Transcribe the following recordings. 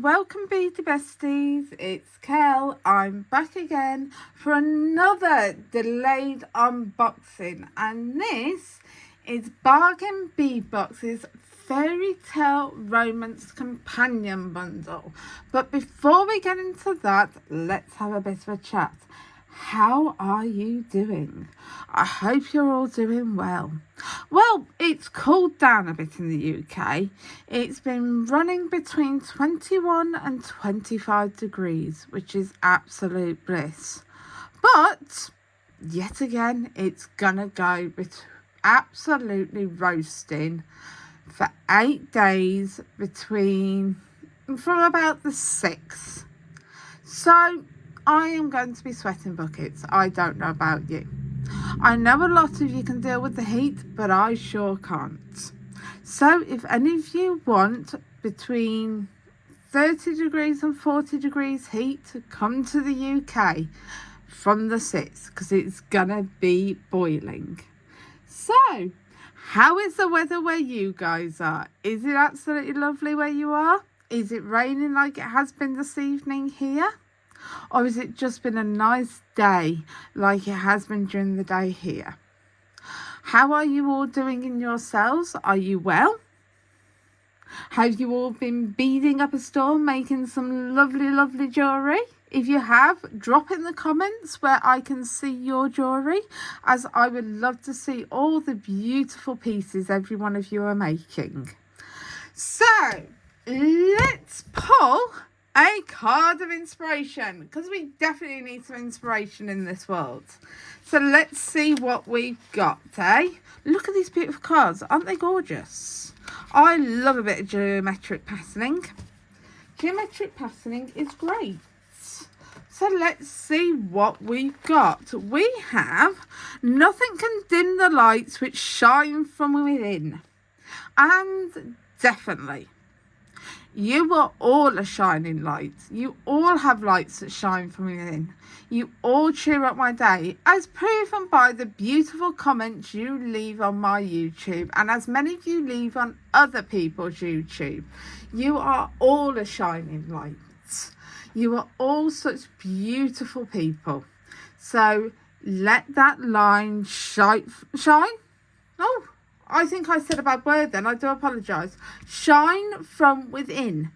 welcome Beady Besties, it's Kel. I'm back again for another delayed unboxing, and this is Bargain Bead Box's Fairytail Romance Companion Bundle. But before we get into that, let's have a bit of a chat. How are you doing? I hope you're all doing well. Well, it's cooled down a bit in the UK. It's been running between 21 and 25 degrees, which is absolute bliss. But yet again, it's gonna go absolutely roasting for 8 days from about the 6th. So I am going to be sweating buckets. I don't know about you. I know a lot of you can deal with the heat, but I sure can't. So if any of you want between 30 degrees and 40 degrees heat, come to the UK from the 6th, because it's gonna be boiling. So how is the weather where you guys are? Is it absolutely lovely where you are? Is it raining like it has been this evening here? Or has it just been a nice day like it has been during the day here? How are you all doing in yourselves? Are you well? Have you all been beading up a storm, making some lovely jewellery? If you have, drop in the comments where I can see your jewellery, as I would love to see all the beautiful pieces every one of you are making. So let's pull a card of inspiration, because we definitely need some inspiration in this world. So let's see what we've got, eh? Look at these beautiful cards. Aren't they gorgeous? I love a bit of geometric patterning. Geometric patterning is great. So let's see what we've got. We have nothing can dim the lights which shine from within. And definitely, you are all a shining light. You all have lights that shine from within. You all cheer up my day, as proven by the beautiful comments you leave on my YouTube, and as many of you leave on other people's YouTube. You are all a shining light. You are all such beautiful people. So let that line shine. Oh, I think I said a bad word then. I do apologise. Shine from within.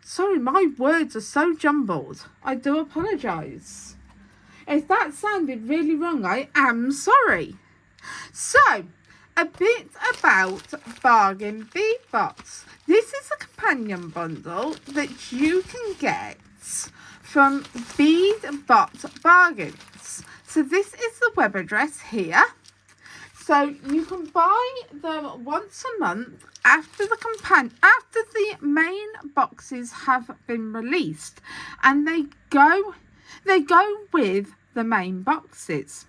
Sorry, my words are so jumbled. I do apologise. If that sounded really wrong, I am sorry. So, a bit about Bargain Bead Box. This is a companion bundle that you can get from Bead Box Bargains. So this is the web address here. So you can buy them once a month after the main boxes have been released, and they go with the main boxes,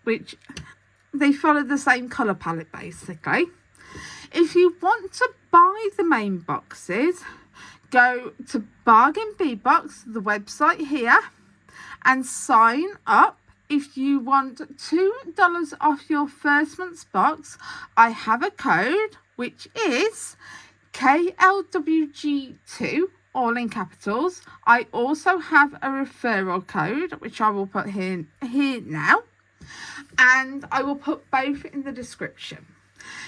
which they follow the same colour palette basically. If you want to buy the main boxes, go to Bargain Bead Box, the website here, and sign up. If you want $2 off your first month's box, I have a code which is KLWG2, all in capitals. I also have a referral code which I will put here now, and I will put both in the description.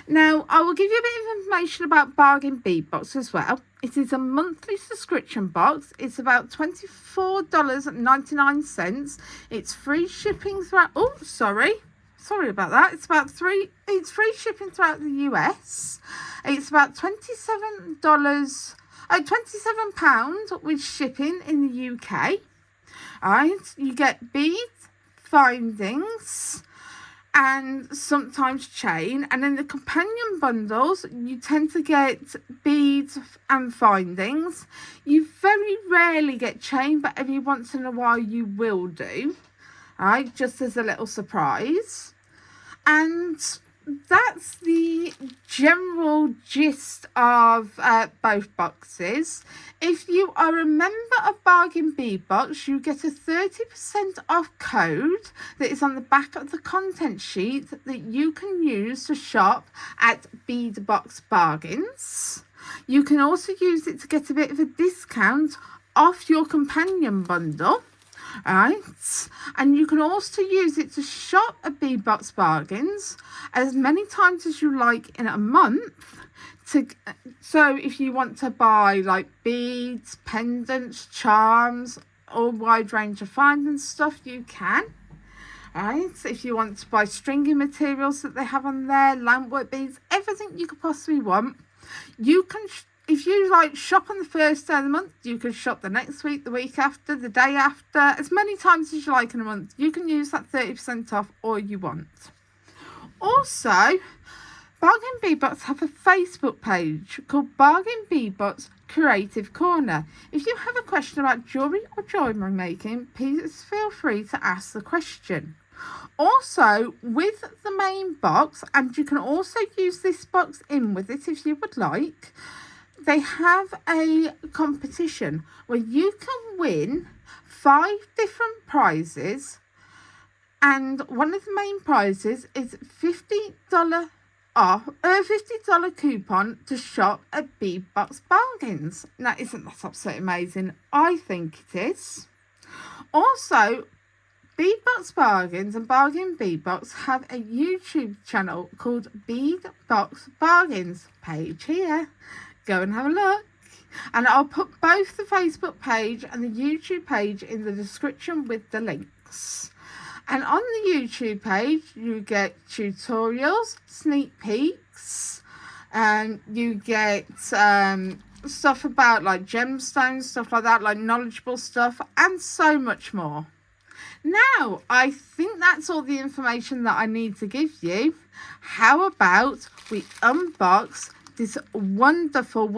Now, I will give you a bit of information about Bargain Bead Box as well. It is a monthly subscription box. It's about $24.99. It's free shipping throughout... Oh, sorry about that. It's free shipping throughout the US. It's about £27 with shipping in the UK. Alright, you get beads, findings, and sometimes chain, and in the companion bundles you tend to get beads and findings. You very rarely get chain, but every once in a while you will do, right, just as a little surprise. And that's the general gist of both boxes. If you are a member of Bargain Bead Box, you get a 30% off code that is on the back of the content sheet that you can use to shop at Bead Box Bargains. You can also use it to get a bit of a discount off your companion bundle. Right, and you can also use it to shop at Bead Box Bargains as many times as you like in a month. So if you want to buy like beads, pendants, charms, or a wide range of finding stuff, you can. Right, if you want to buy stringy materials that they have on there, lampwork beads, everything you could possibly want, you can. If you like shop on the first day of the month, you can shop the next week, the week after, the day after, as many times as you like in a month. You can use that 30% off all you want. Also, Bargain Bead Box have a Facebook page called Bargain Bead Box Creative Corner. If you have a question about jewellery or jewellery making, please feel free to ask the question. Also, with the main box, and you can also use this box in with it if you would like, they have a competition where you can win 5 different prizes, and one of the main prizes is $50 off, a $50 coupon to shop at Bead Box Bargains. Now, isn't that absolutely amazing? I think it is. Also, Bead Box Bargains and Bargain Bead Box have a YouTube channel called Bead Box Bargains. Page here. Go and have a look. And I'll put both the Facebook page and the YouTube page in the description with the links. And on the YouTube page, you get tutorials, sneak peeks, and you get stuff about like gemstones, stuff like that, like knowledgeable stuff, and so much more. Now, I think that's all the information that I need to give you. How about we unbox this wonderful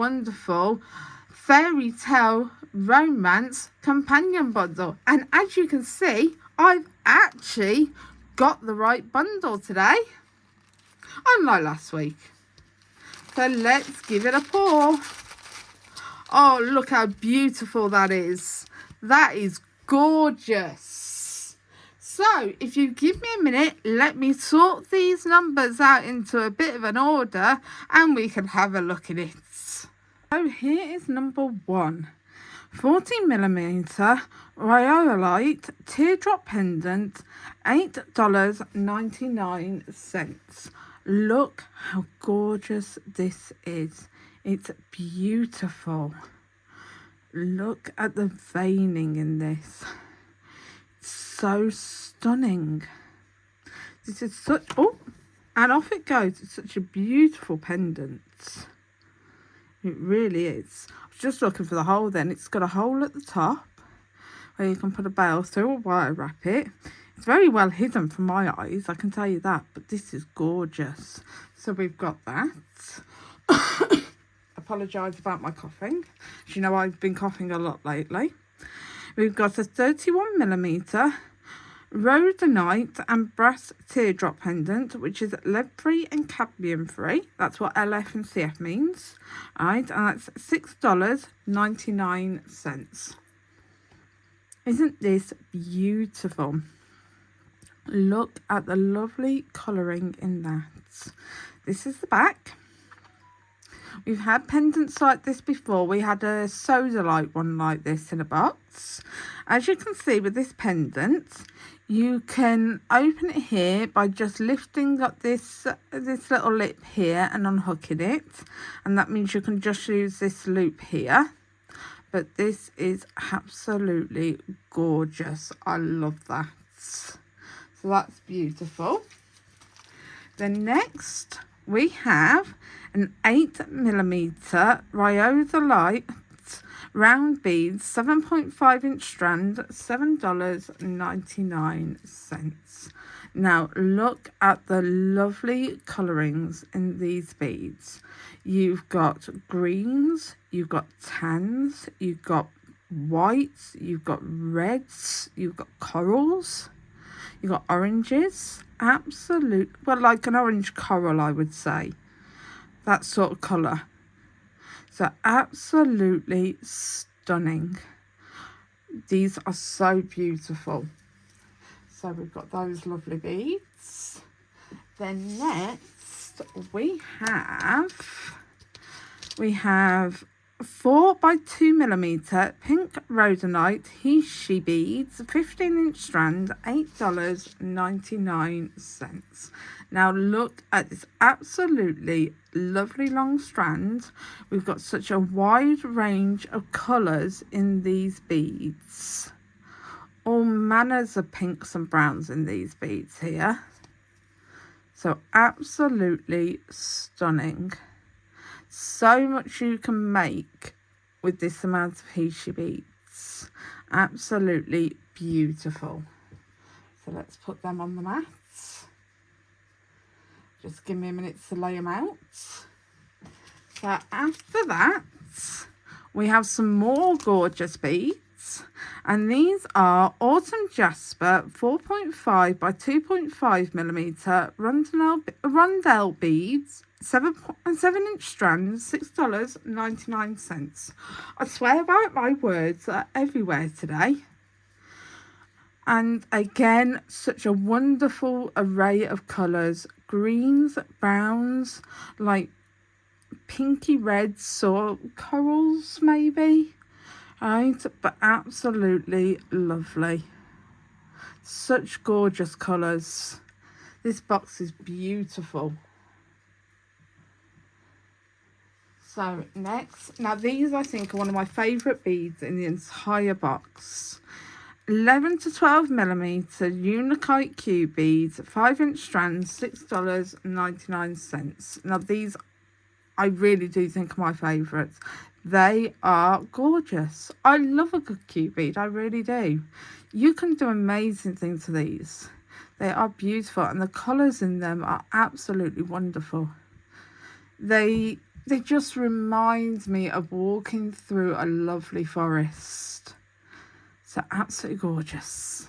Fairytail romance companion bundle? And as you can see, I've actually got the right bundle today, unlike last week. So let's give it a pour. Oh, look how beautiful that is. That is gorgeous. So if you give me a minute, let me sort these numbers out into a bit of an order and we can have a look at it. So here is number 1. 14mm rhyolite teardrop pendant, $8.99. Look how gorgeous this is. It's beautiful. Look at the veining in this. So stunning. This is such, oh, and off it goes. It's such a beautiful pendant. It really is. I was just looking for the hole then. It's got a hole at the top where you can put a bail through or wire wrap it. It's very well hidden from my eyes, I can tell you that, but this is gorgeous. So we've got that. Apologise about my coughing. As you know, I've been coughing a lot lately. We've got a 31mm rhodonite and brass teardrop pendant, which is lead-free and cadmium-free. That's what LF and CF means. Right, and that's $6.99. Isn't this beautiful? Look at the lovely colouring in that. This is the back. We've had pendants like this before. We had a sodalite one like this in a box. As you can see with this pendant, you can open it here by just lifting up this little lip here and unhooking it. And that means you can just use this loop here. But this is absolutely gorgeous. I love that. So that's beautiful. Then next we have an 8mm rhyolite round beads, 7.5 inch strand, $7.99. Now look at the lovely colourings in these beads. You've got greens, you've got tans, you've got whites, you've got reds, you've got corals, you've got oranges. Absolute, well, like an orange coral, I would say. That sort of colour. So absolutely stunning. These are so beautiful. So we've got those lovely beads. Then next we have We have 4x2mm pink rhodonite Heishi beads, 15-inch strand, $8.99. Now look at this absolutely lovely long strand. We've got such a wide range of colours in these beads. All manners of pinks and browns in these beads here. So absolutely stunning. So much you can make with this amount of Heishi beads. Absolutely beautiful. So let's put them on the mat. Just give me a minute to lay them out. So after that, we have some more gorgeous beads. And these are Autumn Jasper 4.5 by 2.5mm rondelle beads, 7-inch strands, $6.99. I swear about my words are everywhere today. And again, such a wonderful array of colours. Greens, browns, like pinky reds or corals maybe. Right, but absolutely lovely. Such gorgeous colours. This box is beautiful. So next, now these I think are one of my favourite beads in the entire box. 11 to 12mm Unikite Q beads, 5-inch strands, $6.99. Now these I really do think are my favourites. They are gorgeous. I love a good Q bead, I really do. You can do amazing things to these. They are beautiful and the colours in them are absolutely wonderful. They just remind me of walking through a lovely forest. So absolutely gorgeous.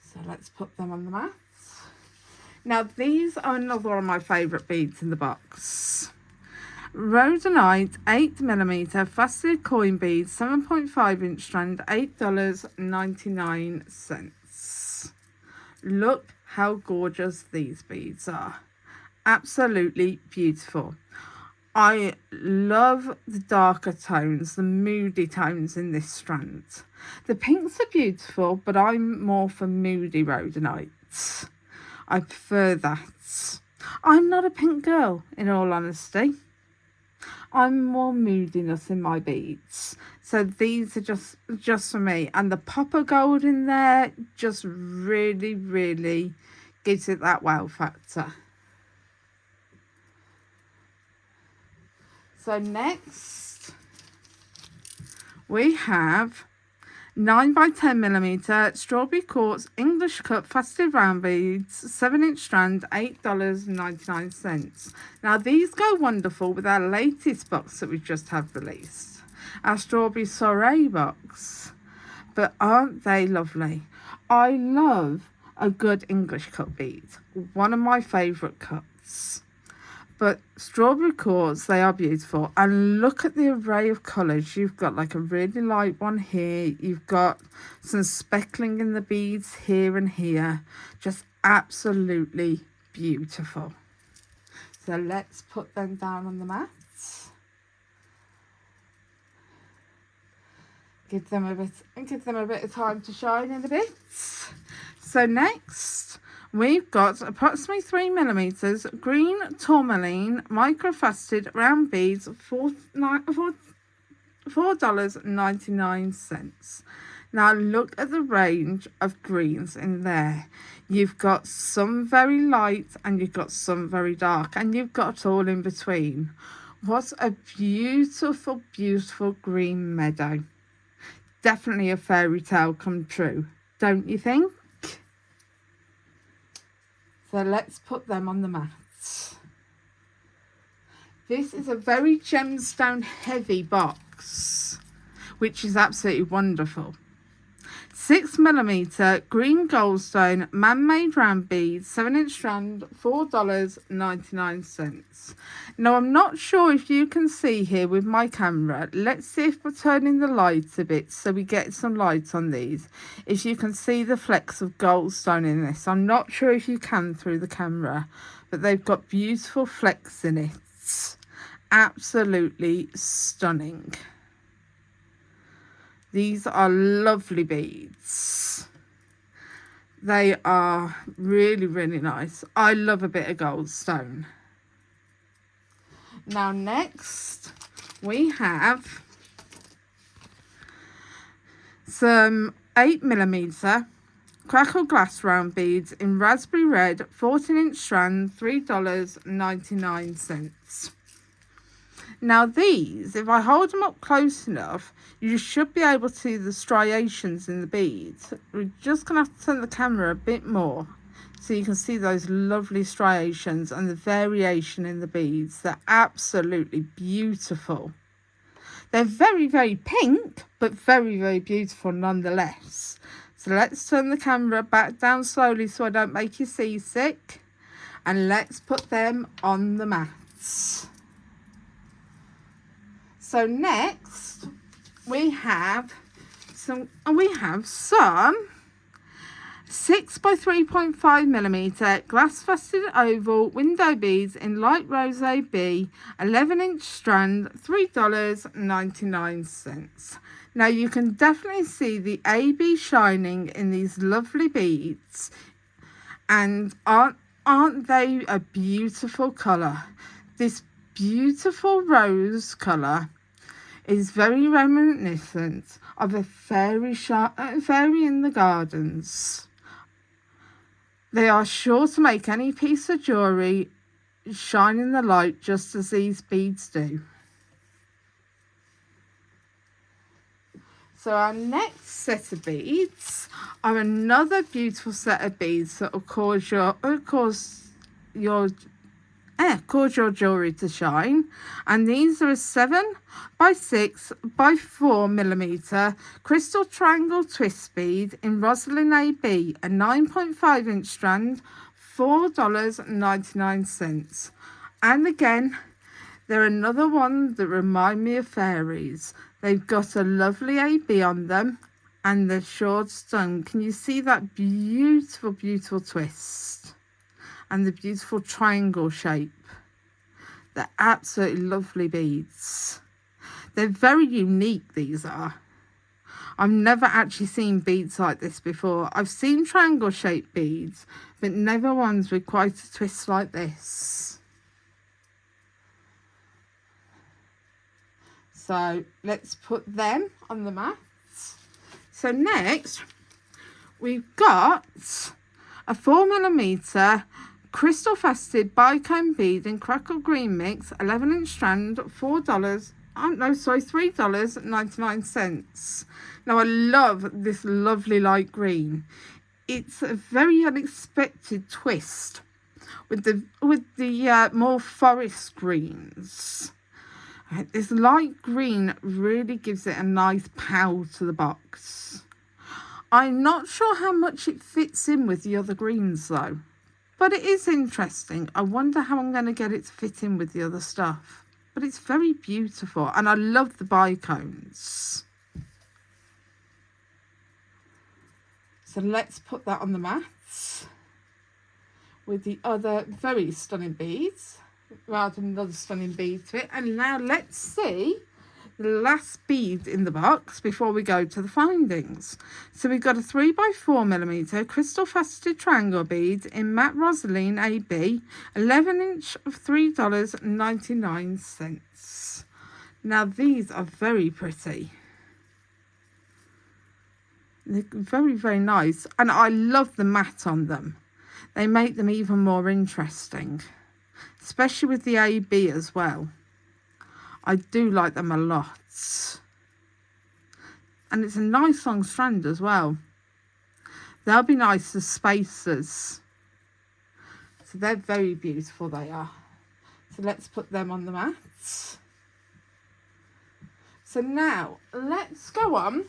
So let's put them on the mat. Now these are another one of my favourite beads in the box. Rhodonite 8mm faceted coin beads, 7.5-inch strand, $8.99. Look how gorgeous these beads are. Absolutely beautiful. I love the darker tones, the moody tones in this strand. The pinks are beautiful, but I'm more for moody rhodonite. I prefer that. I'm not a pink girl, in all honesty. I'm more moodiness in my beads. So these are just for me. And the pop of gold in there just really, really gives it that wow factor. So next, we have 9x10mm strawberry quartz English cut faceted round beads, 7-inch strand, $8.99. Now these go wonderful with our latest box that we've just had released, our strawberry soiree box. But aren't they lovely? I love a good English cut bead, one of my favourite cuts. But strawberry quartz, they are beautiful. And look at the array of colours. You've got like a really light one here. You've got some speckling in the beads here and here. Just absolutely beautiful. So let's put them down on the mat. Give them a bit of time to shine in a bit. So next, we've got approximately 3mm Green Tourmaline microfaceted round beads, $4.99. Now look at the range of greens in there. You've got some very light and you've got some very dark, and you've got it all in between. What a beautiful, beautiful green meadow. Definitely a fairy tale come true, don't you think? So let's put them on the mat. This is a very gemstone heavy box, which is absolutely wonderful. 6mm green goldstone man-made round beads, 7-inch strand, $4.99. Now I'm not sure if you can see here with my camera. Let's see if we're turning the lights a bit so we get some light on these. If you can see the flecks of goldstone in this. I'm not sure if you can through the camera, but they've got beautiful flecks in it. beads. Absolutely stunning. These are lovely beads. They are really, really nice. I love a bit of goldstone. Now next we have some 8mm crackle glass round beads in raspberry red, 14-inch strand, $3.99. Now these, if I hold them up close enough, you should be able to see the striations in the beads. We're just going to have to turn the camera a bit more so you can see those lovely striations and the variation in the beads. They're absolutely beautiful. They're very, very pink, but very, very beautiful nonetheless. So let's turn the camera back down slowly so I don't make you seasick. And let's put them on the mats. So next we have some 6 by 3.5mm glass faceted oval window beads in light rose B, 11-inch strand, $3.99. Now you can definitely see the AB shining in these lovely beads, and aren't they a beautiful colour? This beautiful rose colour is very reminiscent of a fairy in the gardens. They are sure to make any piece of jewellery shine in the light just as these beads do. So our next set of beads are another beautiful set of beads that will cause your jewellery to shine, and these are a 7 by 6 by 4mm crystal triangle twist bead in roselyn AB, a 9.5-inch strand, $4.99. And again, they're another one that remind me of fairies. They've got a lovely AB on them and they're short stone. Can you see that beautiful, beautiful twist and the beautiful triangle shape? They're absolutely lovely beads. They're very unique, these are. I've never actually seen beads like this before. I've seen triangle shaped beads, but never ones with quite a twist like this. So let's put them on the mats. So next we've got a 4mm crystal faceted bicone bead in crackle green mix, 11-inch strand, $3.99. Now I love this lovely light green. It's a very unexpected twist with the more forest greens. This light green really gives it a nice pow to the box. I'm not sure how much it fits in with the other greens though, but it is interesting. I wonder how I'm going to get it to fit in with the other stuff, but it's very beautiful and I love the bicones. So let's put that on the mats with the other very stunning beads. Rather than another stunning bead to it. And now let's see the last bead in the box before we go to the findings. So we've got a 3 by 4mm crystal faceted triangle bead in matte roselyn AB, 11-inch of $3.99. Now these are very pretty. They're very, very nice, and I love the matte on them. They make them even more interesting, especially with the AB as well. I do like them a lot. And it's a nice long strand as well. They'll be nice as spacers. So they're very beautiful, they are. So let's put them on the mats. So now let's go on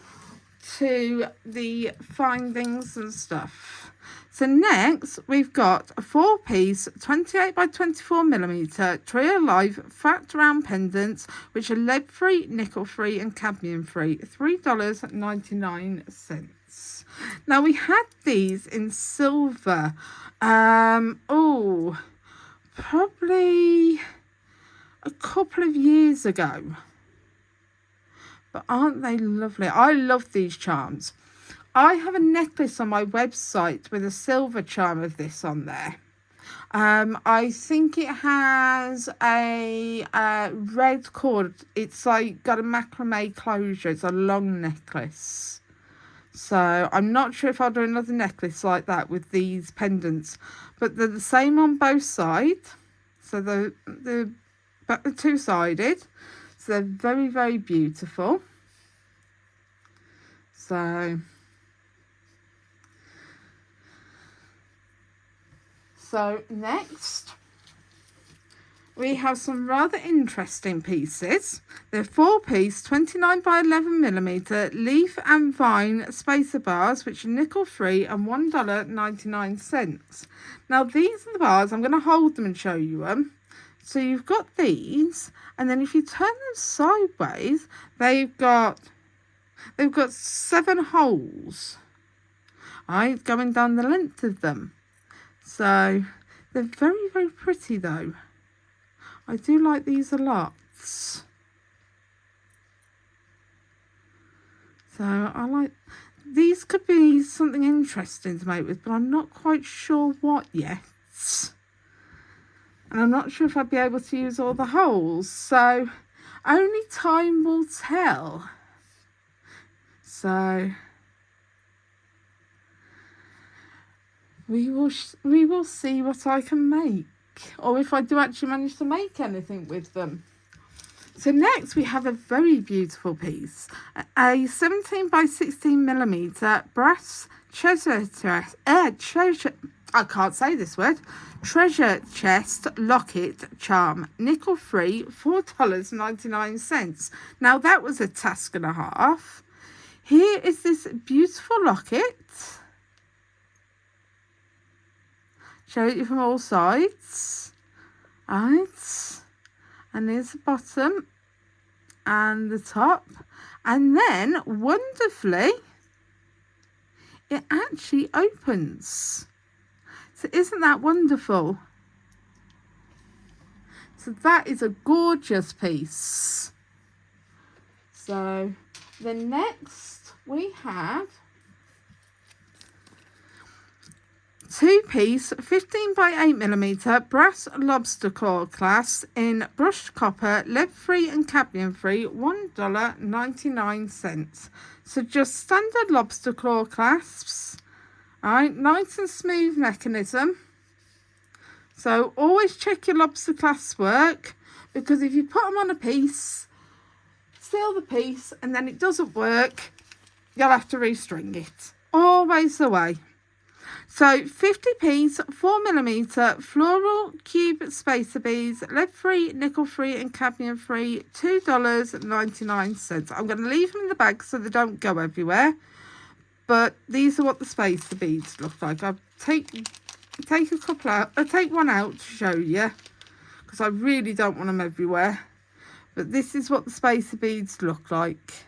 to the findings and stuff. So next we've got a 4-piece 28 by 24mm trio live fat round pendants which are lead free, nickel free and cadmium free, $3.99. Now we had these in silver. Probably a couple of years ago. But aren't they lovely? I love these charms. I have a necklace on my website with a silver charm of this on there. I think it has a red cord. It's like got a macrame closure. It's a long necklace. So I'm not sure if I'll do another necklace like that with these pendants. But they're the same on both sides. So they're two-sided. So they're very, very beautiful. So next, we have some rather interesting pieces. They're 4-piece, 29 by 11 millimeter leaf and vine spacer bars, which are nickel-free and $1.99. Now, these are the bars. I'm going to hold them and show you them. So you've got these, and then if you turn them sideways, they've got 7 holes, right, going down the length of them. So they're very, very pretty though. I do like these a lot. So I like these. Could be something interesting to make with, but I'm not quite sure what yet. And I'm not sure if I'd be able to use all the holes. So only time will tell. So we will see what I can make, or if I do actually manage to make anything with them. So next we have a very beautiful piece, a 17 by 16 millimeter brass treasure chest, treasure chest locket charm, nickel free, $4.99. Now that was a task and a half. Here is this beautiful locket. Show it you from all sides. Right. And there's the bottom and the top. And then, wonderfully, it actually opens. So isn't that wonderful? So that is a gorgeous piece. So then next we have 2-piece 15 by 8 millimeter brass lobster claw clasp in brushed copper, lead free and cadmium free, $1.99. So just standard lobster claw clasps. Alright, nice and smooth mechanism. So always check your lobster clasps work, because if you put them on a piece, seal the piece, and then it doesn't work, you'll have to restring it. Always the way. So 50-piece 4mm floral cube spacer beads, lead free, nickel free and cadmium free, $2.99. I'm going to leave them in the bag so they don't go everywhere. But these are what the spacer beads look like. I'll take a couple out. I'll take one out to show you, because I really don't want them everywhere. But this is what the spacer beads look like.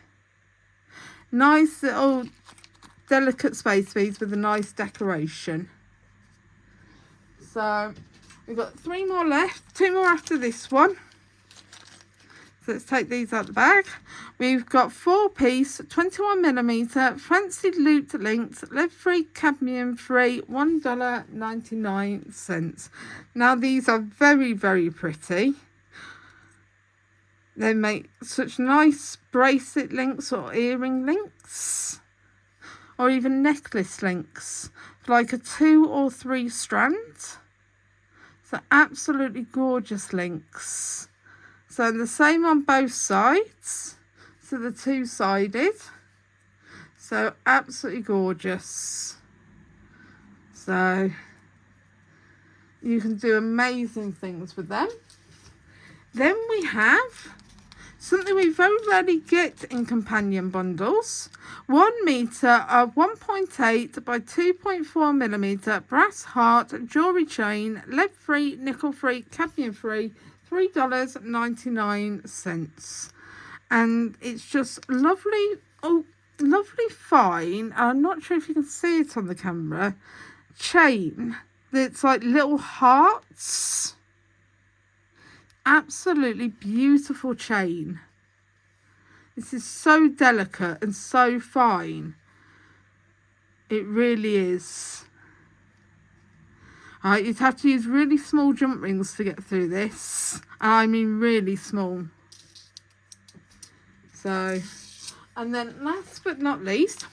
Nice little delicate space beads with a nice decoration. So we've got 3 more left, 2 more after this one. So let's take these out the bag. We've got 4-piece 21mm fancy looped links, lead free, cadmium free, $1.99. Now these are very, very pretty. They make such nice bracelet links or earring links, or even necklace links, like a 2 or 3 strand. So absolutely gorgeous links. So the same on both sides. So the 2-sided. So absolutely gorgeous. So you can do amazing things with them. Then we have something we very rarely get in companion bundles. 1 meter of 1.8 by 2.4mm brass heart jewellery chain, lead free, nickel free, cadmium free, $3.99. And it's just lovely, lovely fine. I'm not sure if you can see it on the camera. Chain that's like little hearts. absolutely beautiful chain. This is so delicate and so fine. It really is. You'd have to use really small jump rings to get through this. I mean really small. So, and then last but not least,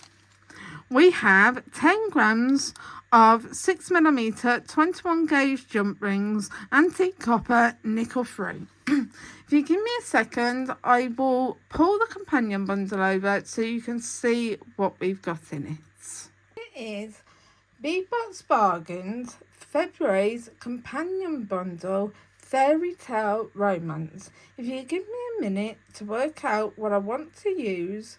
we have 10 grams of 6mm 21 gauge jump rings, antique copper, nickel free. If you give me a second, I will pull the companion bundle over so you can see what we've got in it. It is Bead Box Bargains February's companion bundle, Fairytail Romance. If you give me a minute to work out what I want to use,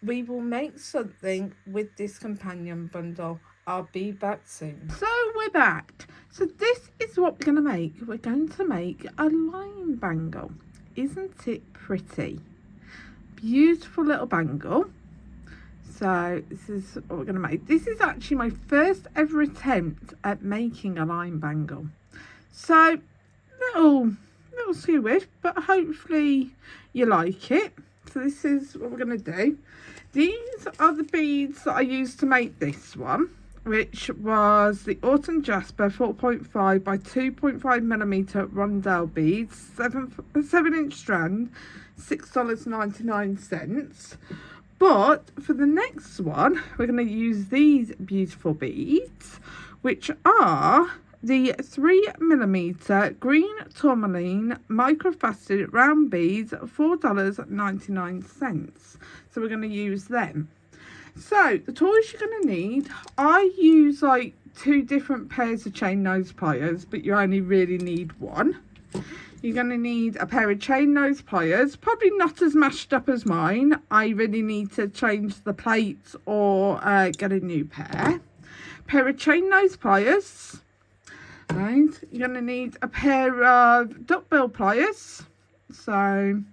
we will make something with this companion bundle. I'll be back soon. So we're back. So this is what we're going to make. We're going to make a line bangle. Isn't it pretty? Beautiful little bangle. So this is what we're going to make. This is actually my first ever attempt at making a line bangle. So little skewish, but hopefully you like it. So this is what we're going to do. These are the beads that I used to make this one, which was the Autumn Jasper 4.5 by 2.5mm rondelle beads, 7-inch strand, $6.99. But for the next one, we're going to use these beautiful beads, which are the 3mm Green Tourmaline microfaceted round beads, $4.99. So we're going to use them. So the tools you're going to need, I use like 2 different pairs of chain nose pliers, but you only really need one. You're going to need a pair of chain nose pliers, probably not as mashed up as mine. I really need to change the plates or get a new pair. Pair of chain nose pliers. Right, you're going to need a pair of Duckbill Pliers. So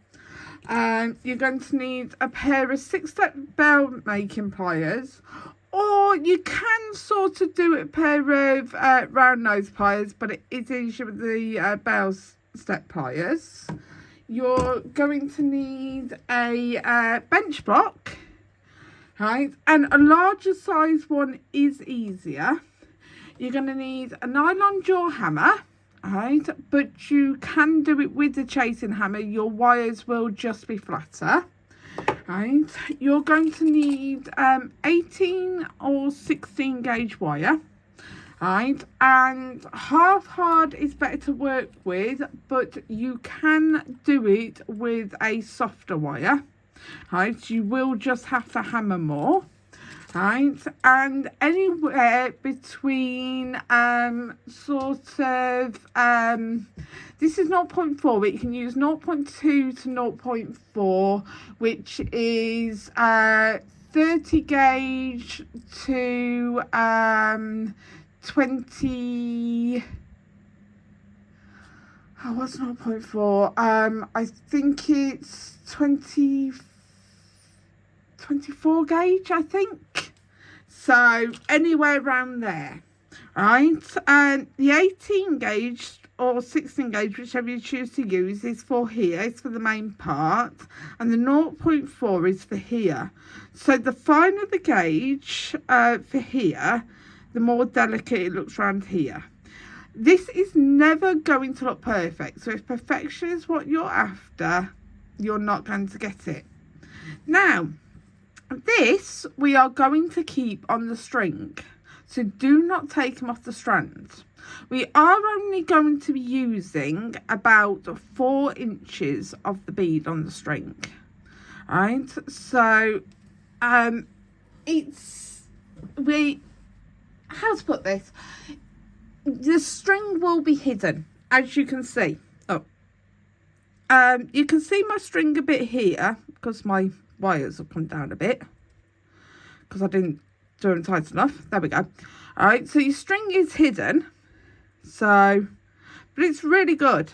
you're going to need a pair of 6-step bell making pliers, or you can sort of do a pair of round nose pliers, but it is easier with the Bailstep Pliers. You're going to need a bench block, right, and a larger size one is easier. You're going to need a nylon jaw hammer, right, but you can do it with the chasing hammer. Your wires will just be flatter, right. You're going to need 18 or 16 gauge wire, right, and half hard is better to work with, but you can do it with a softer wire, right. You will just have to hammer more. Right, and anywhere between this is 0.4, but you can use 0.2 to 0.4, which is 30 gauge to 20. Oh, what's 0.4? I think it's 24 gauge, I think. So anywhere around there, right? And the 18 gauge or 16 gauge, whichever you choose to use, is for here. It's for the main part, and the 0.4 is for here. So the finer the gauge for here, the more delicate it looks around here. This is never going to look perfect. So if perfection is what you're after, you're not going to get it. Now, this we are going to keep on the string, so do not take them off the strand. We are only going to be using about 4 inches of the bead on the string, right? So how to put this, the string will be hidden, as you can see. You can see my string a bit here because my wires have come down a bit because I didn't do them tight enough. There we go. All right, so your string is hidden, so but it's really good.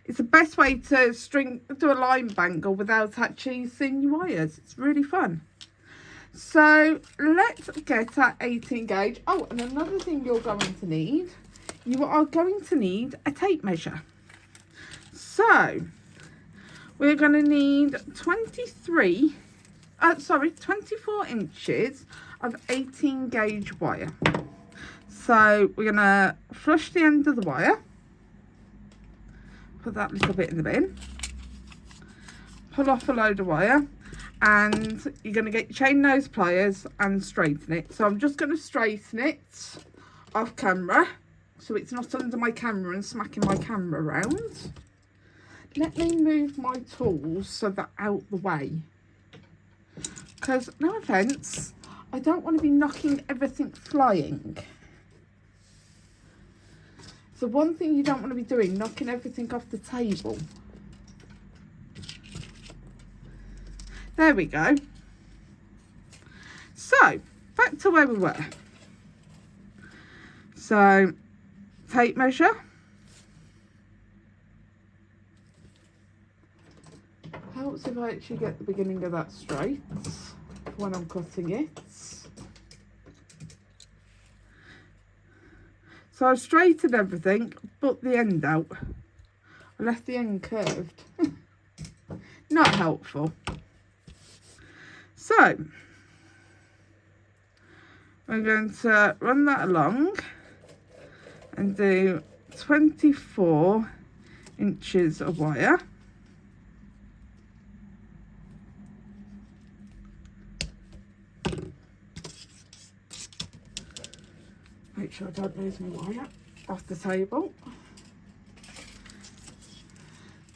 It's the best way to do a line bangle without actually seeing your wires. It's really fun. So let's get our 18 gauge. Oh, and another thing you're going to need, you are going to need a tape measure. So we're going to need 24 inches of 18 gauge wire. So we're going to flush the end of the wire, put that little bit in the bin, pull off a load of wire, and you're going to get your chain nose pliers and straighten it. So I'm just going to straighten it off camera so it's not under my camera and smacking my camera around. Let me move my tools so they're out the way, because no offence, I don't want to be knocking everything flying. So one thing you don't want to be doing, knocking everything off the table. There we go. So back to where we were. So tape measure. Helps if I actually get the beginning of that straight when I'm cutting it. So I've straightened everything but the end out. I left the end curved. Not helpful. So we're going to run that along and do 24 inches of wire. Make sure I don't lose my wire off the table.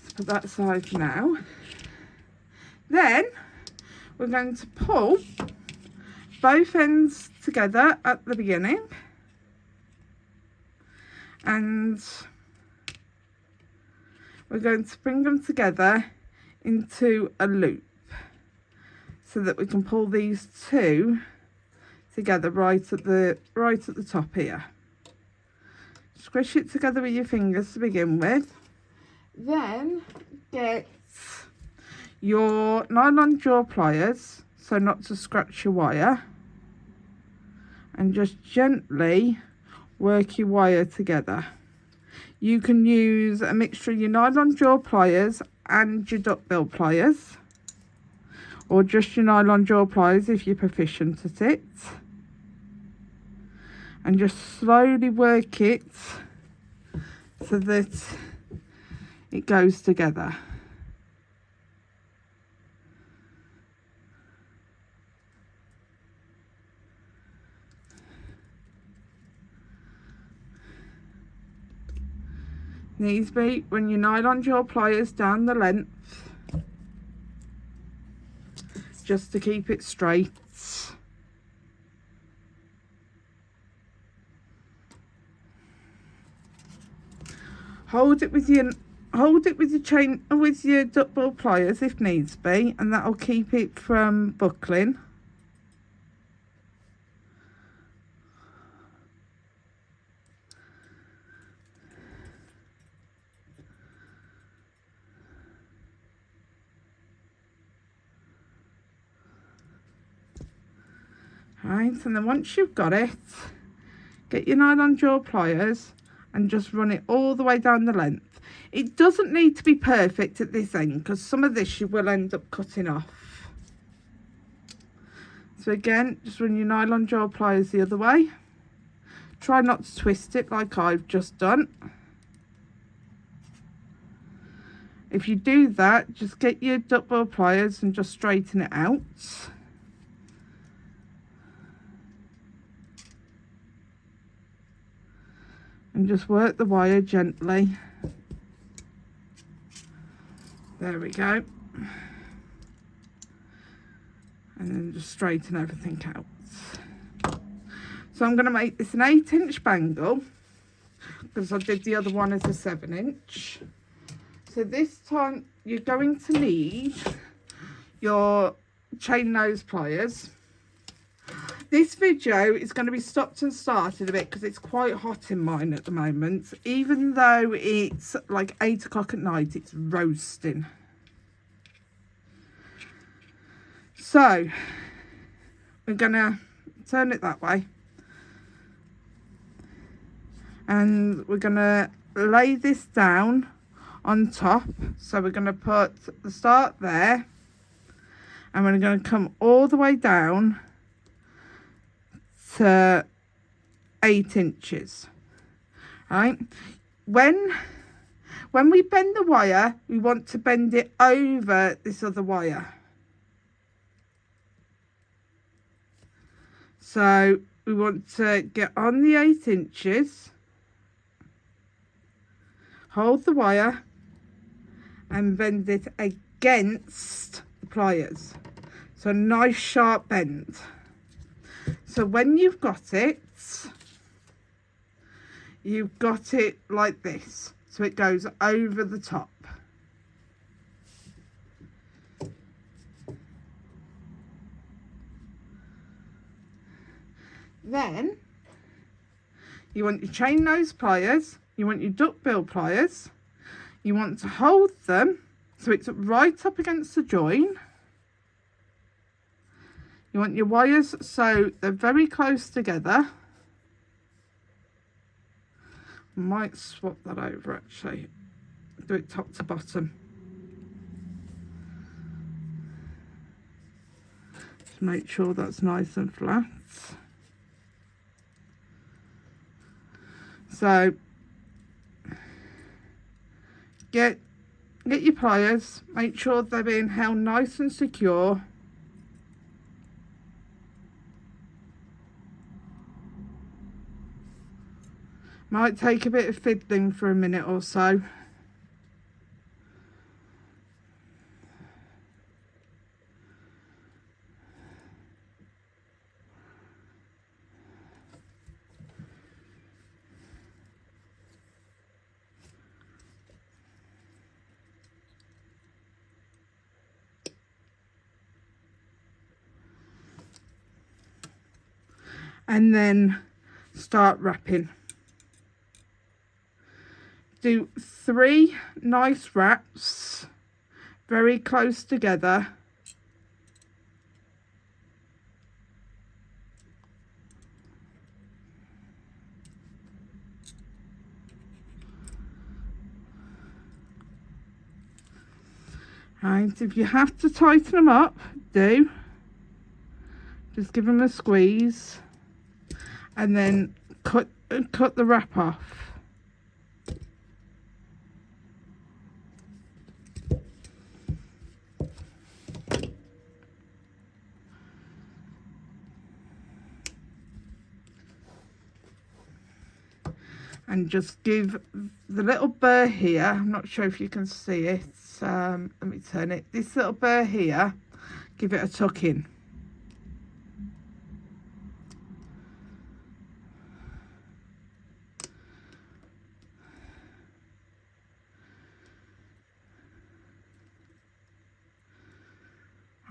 Let's put that aside for now. Then we're going to pull both ends together at the beginning, and we're going to bring them together into a loop so that we can pull these two together right at the top here. Squish it together with your fingers to begin with. Then get your nylon jaw pliers, so not to scratch your wire, and just gently work your wire together. You can use a mixture of your nylon jaw pliers and your duckbill pliers, or just your nylon jaw pliers if you're proficient at it, and just slowly work it so that it goes together. Needs be run your nylon jaw pliers down the length just to keep it straight. Hold it with your chain, with your duckbill pliers if needs be, and that'll keep it from buckling. Right, and then once you've got it, get your nylon jaw pliers and just run it all the way down the length. It doesn't need to be perfect at this end, because some of this you will end up cutting off. So again, just run your nylon jaw pliers the other way. Try not to twist it like I've just done. If you do that, just get your duckbill pliers and just straighten it out. And just work the wire gently. There we go. And then just straighten everything out. So I'm going to make this an 8-inch bangle, because I did the other one as a 7-inch. So this time you're going to need your chain nose pliers. This video is going to be stopped and started a bit because it's quite hot in mine at the moment. Even though it's like 8 o'clock at night, it's roasting. So we're going to turn it that way. And we're going to lay this down on top. So we're going to put the start there, and we're going to come all the way down to 8 inches. Right, when we bend the wire, we want to bend it over this other wire. So we want to get on the 8 inches, hold the wire and bend it against the pliers. So a nice sharp bend. So when you've got it like this. So it goes over the top. Then you want your chain nose pliers, you want your duckbill pliers, you want to hold them so it's right up against the join. You want your wires so they're very close together. I might swap that over actually, do it top to bottom. Just make sure that's nice and flat. So get your pliers, make sure they're being held nice and secure. Might take a bit of fiddling for a minute or so. And then start wrapping. Do 3 nice wraps very close together. Right, if you have to tighten them up, do. Just give them a squeeze and then cut the wrap off. And just give the little burr here, I'm not sure if you can see it, let me turn it, this little burr here, give it a tuck in.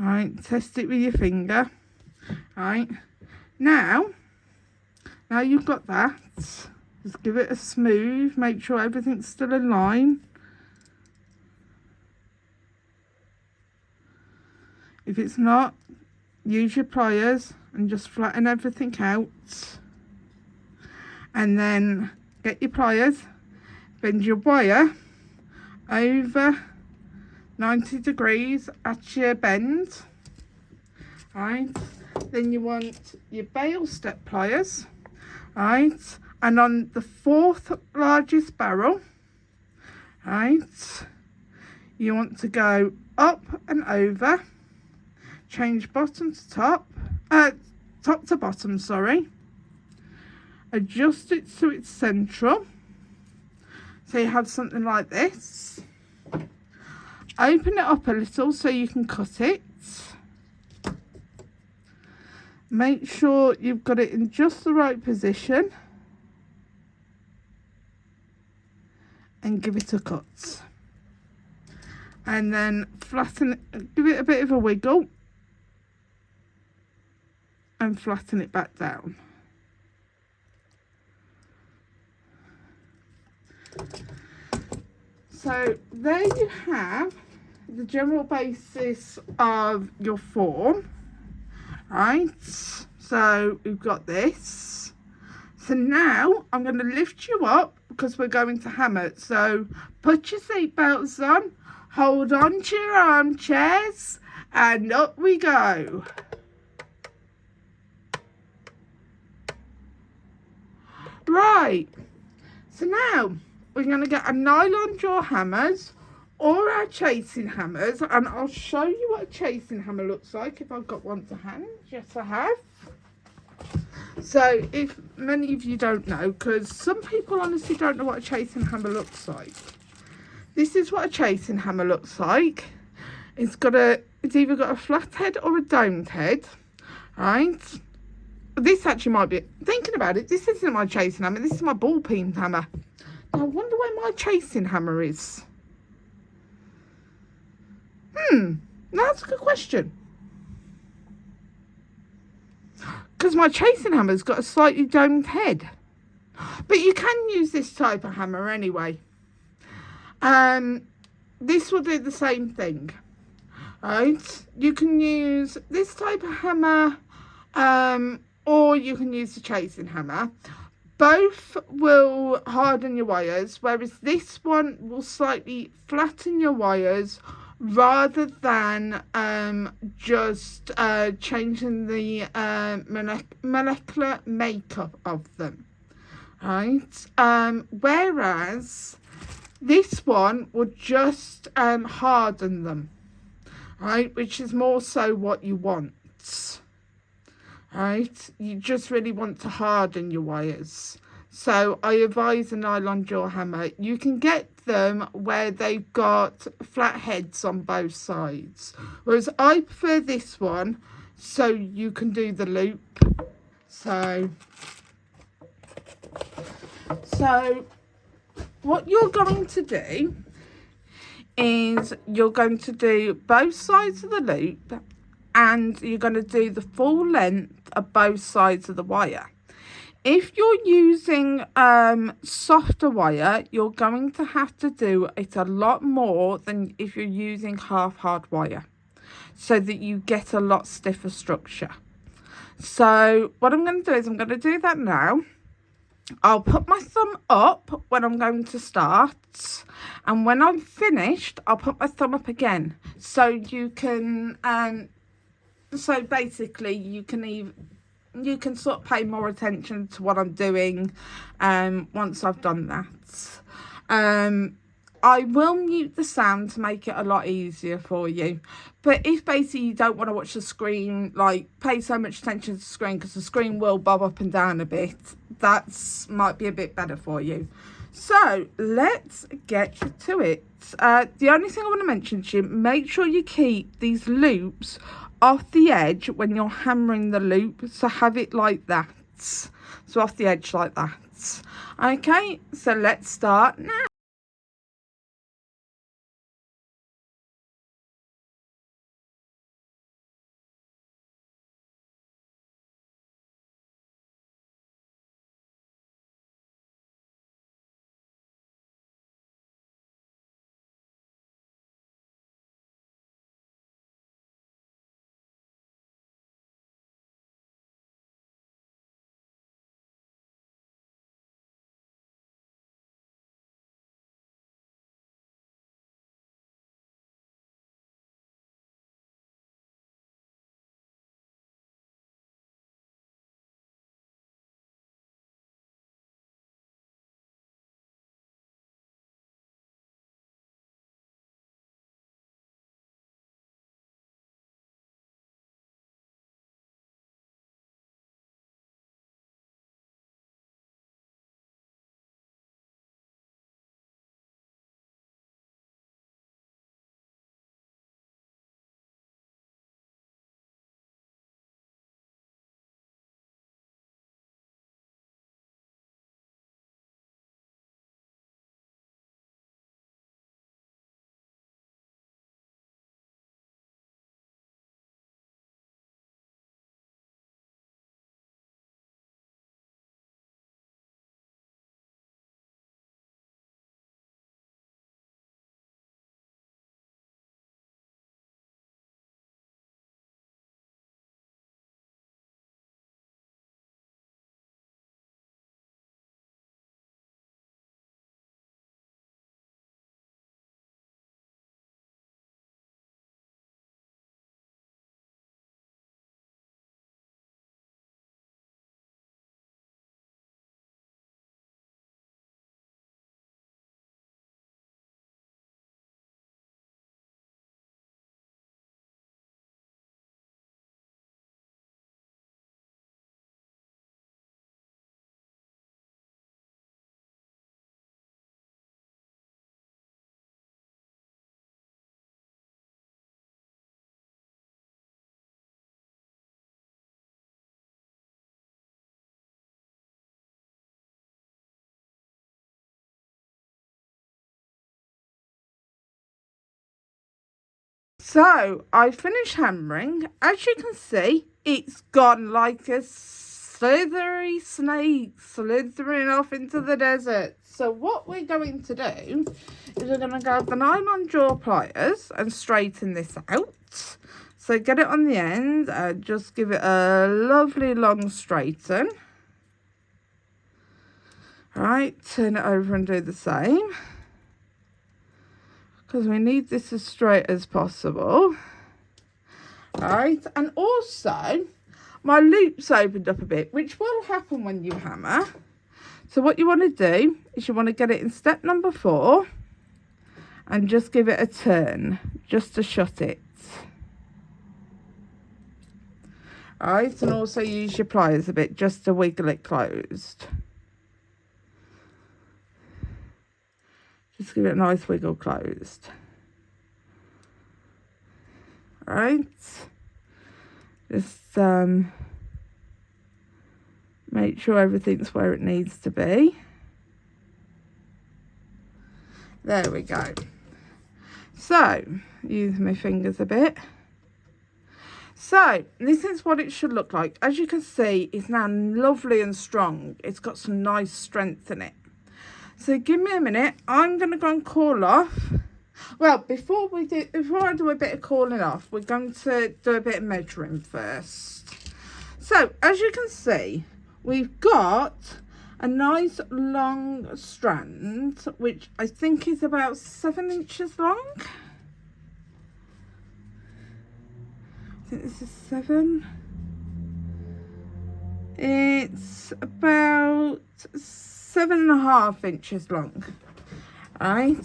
Right, test it with your finger. Right, now you've got that. Just give it a smooth, make sure everything's still in line. If it's not, use your pliers and just flatten everything out. And then get your pliers, bend your wire over 90 degrees at your bend. Right, then you want your Bailstep pliers. Right, and on the 4th largest barrel, right, you want to go up and over, change bottom to top, top to bottom, sorry, adjust it so it's central, so you have something like this, open it up a little so you can cut it, make sure you've got it in just the right position, and give it a cut. And then flatten it, give it a bit of a wiggle and flatten it back down. So there you have the general basis of your form. Right, so we've got this. So now I'm going to lift you up because we're going to hammer. So put your seatbelts on, hold on to your armchairs, and up we go. Right, so now we're going to get our nylon jaw hammers or our chasing hammers, and I'll show you what a chasing hammer looks like if I've got one to hand. Yes, I have. So if many of you don't know, because some people honestly don't know what a chasing hammer looks like, this is what a chasing hammer looks like. It's either got a flat head or a domed head, right? This actually might be, thinking about it, this isn't my chasing hammer, this is my ball peen hammer. Now, I wonder where my chasing hammer is. That's a good question. Because my chasing hammer's got a slightly domed head. But you can use this type of hammer anyway. This will do the same thing. Right? You can use this type of hammer, or you can use the chasing hammer. Both will harden your wires, whereas this one will slightly flatten your wires rather than just changing the molecular makeup of them, right? Whereas this one would just harden them, right, which is more so what you want. Right, you just really want to harden your wires. So I advise a nylon jaw hammer. You can get them where they've got flat heads on both sides, whereas I prefer this one so you can do the loop. So what you're going to do is you're going to do both sides of the loop, and you're going to do the full length of both sides of the wire. If you're using softer wire, you're going to have to do it a lot more than if you're using half hard wire, so that you get a lot stiffer structure. So what I'm going to do is I'm going to do that now. I'll put my thumb up when I'm going to start, and when I'm finished I'll put my thumb up again, so you can so basically you can sort of pay more attention to what I'm doing once I've done that. I will mute the sound to make it a lot easier for you, but if basically you don't want to watch the screen, like pay so much attention to the screen because the screen will bob up and down a bit, that might be a bit better for you. So let's get to it. The only thing I want to mention to you, make sure you keep these loops off the edge when you're hammering the loop, so have it like that, so off the edge like that. Okay, so let's start now. So I finished hammering. As you can see, it's gone like a slithery snake slithering off into the desert. So what we're going to do is we're going to grab the Nylon Jaw Pliers and straighten this out. So get it on the end and just give it a lovely long straighten. Right, turn it over and do the same, because we need this as straight as possible. Right, and also my loops opened up a bit, which will happen when you hammer. So what you want to do is you want to get it in step number 4 and just give it a turn just to shut it. Right, and also use your pliers a bit just to wiggle it closed. Just give it a nice wiggle closed. Right, just make sure everything's where it needs to be. There we go. So use my fingers a bit. So this is what it should look like. As you can see, it's now lovely and strong. It's got some nice strength in it. So give me a minute. I'm going to go and call off. Well, before I do a bit of calling off, we're going to do a bit of measuring first. So as you can see, we've got a nice long strand, which I think is about 7 inches long. I think this is 7. It's about 7.5 inches long. Right,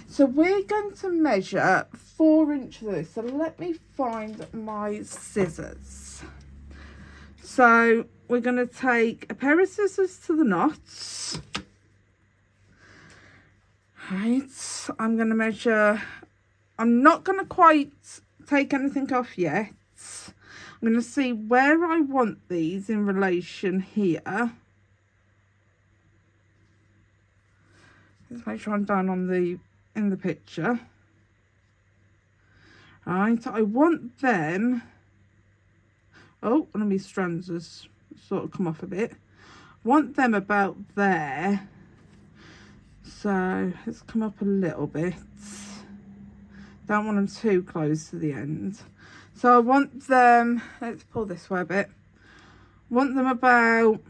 so we're going to measure 4 inches of this. So let me find my scissors. So we're going to take a pair of scissors to the knots. Right, I'm going to measure. I'm not going to quite take anything off yet. I'm going to see where I want these in relation here. Let's make sure I'm down on in the picture. Right, I want them. Oh, one of my strands has sort of come off a bit. Want them about there. So let's come up a little bit. Don't want them too close to the end. So I want them, let's pull this way a bit. Want them about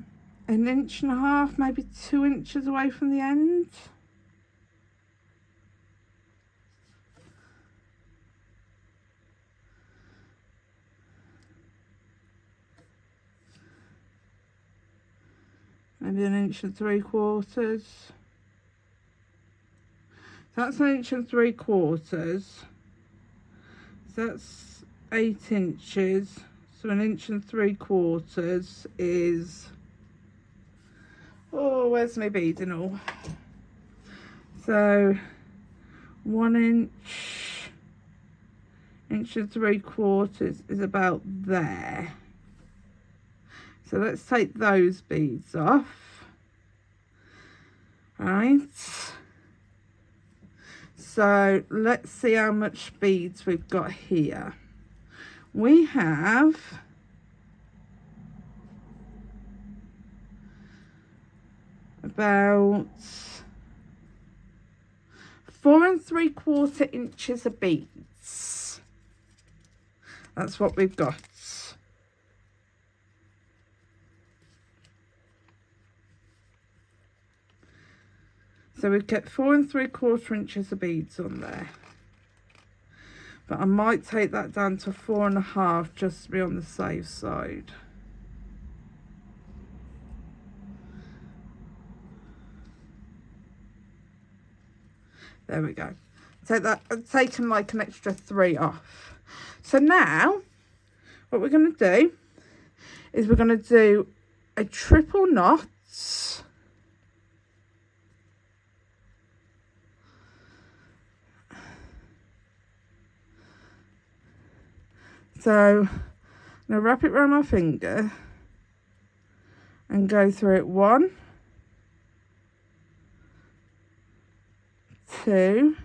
1.5 inches, maybe 2 inches away from the end. Maybe 1 3/4 inches. That's 1 3/4 inches. So that's 8 inches. So 1 3/4 inches is, oh, where's my beading all? So 1 inch, 1 3/4 inches is about there. So let's take those beads off. Right. So let's see how much beads we've got here. We have about 4 3/4 inches of beads. That's what we've got. So we've kept 4 3/4 inches of beads on there. But I might take that down to 4.5 just to be on the safe side. There we go. Take that, I've taken like an extra 3 off. So now what we're going to do is we're going to do a triple knot. So I'm going to wrap it around my finger and go through it 1, 2,